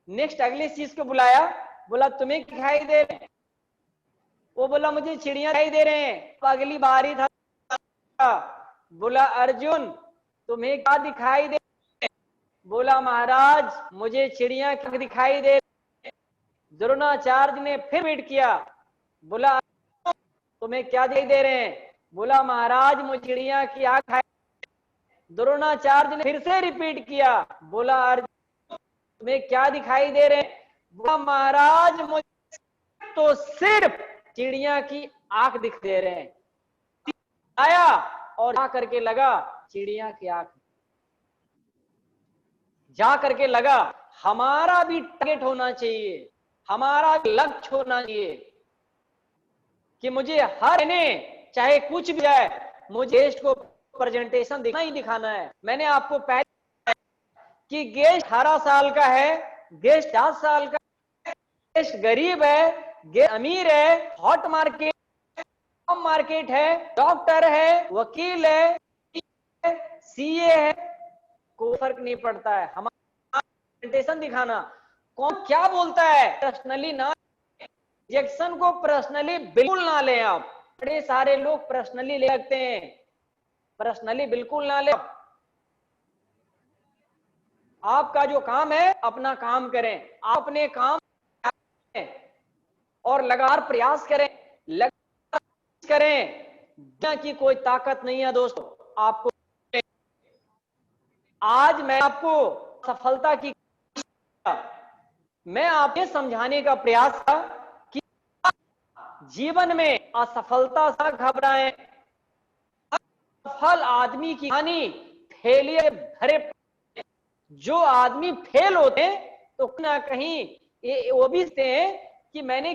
नेक्स्ट अगले चीज को बुलाया, बोला तुम्हें दिखाई दे रहे हैं, वो बोला मुझे चिड़िया दिखाई दे रहे हैं। अगली बारी था, बोला अर्जुन तुम्हें क्या दिखाई दे, बोला महाराज मुझे चिड़िया क्या दिखाई दे। द्रोणाचार्य ने फिर रिपीट किया, बोला तुम्हें क्या दिखाई दे रहे हैं, बोला महाराज मुझे चिड़िया की आंख दिखाई। द्रोणाचार्य ने फिर से रिपीट किया, बोला अर्जुन तुम्हें क्या दिखाई दे रहे हैं, बोला महाराज मुझे तो सिर्फ चिड़िया की आंख दिख दे रहे हैं। आया और जा करके लगा चिड़िया की आंख, जा करके लगा। हमारा भी टारगेट होना चाहिए, हमारा लक्ष्य होना चाहिए कि मुझे हर महीने चाहे कुछ भी जाए, मुझे गेस्ट को प्रेजेंटेशन दिखाना ही दिखाना है। मैंने आपको पहले कि गेस्ट 18 साल का है, गेस्ट 10 साल का है, गेस्ट गरीब है, गेस्ट अमीर है, हॉट मार्केट, कम मार्केट है, डॉक्टर है, वकील है, सीए है, कोई फर्क नहीं पड़ता है। हमारा प्रेजेंटेशन दिखाना, कौन क्या बोलता है पर्सनली ना, रिजेक्शन को पर्सनली बिल्कुल ना ले। आप बड़े सारे लोग पर्सनली ले लगते हैं, पर्सनली बिल्कुल ना ले। आपका जो काम है अपना काम करें, आप अपने काम और लगातार प्रयास करें, लगातार करें, दुनिया की कोई ताकत नहीं है दोस्तों आपको। आज मैं आपको सफलता की, मैं आपको समझाने का प्रयास था कि जीवन में असफलता से घबराएं। सफल आदमी की कहानी फेलियर भरे, जो आदमी फेल होते हैं तो कहीं ना कहीं वो भी कहते हैं कि मैंने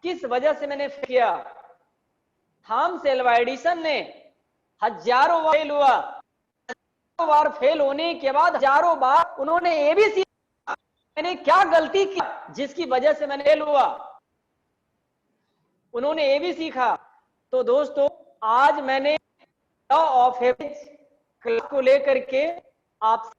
किस वजह से मैंने फेल किया। थॉमस एल्वा एडिसन ने हजारों बार फेल हुआ, हजारों बार फेल होने के बाद हजारों बार उन्होंने ये भी सीखा मैंने क्या गलती की जिसकी वजह से मैंने फेल हुआ, उन्होंने ये भी सीखा। तो दोस्तों आज मैंने लॉ ऑफ एवरेज क्लास को लेकर के आप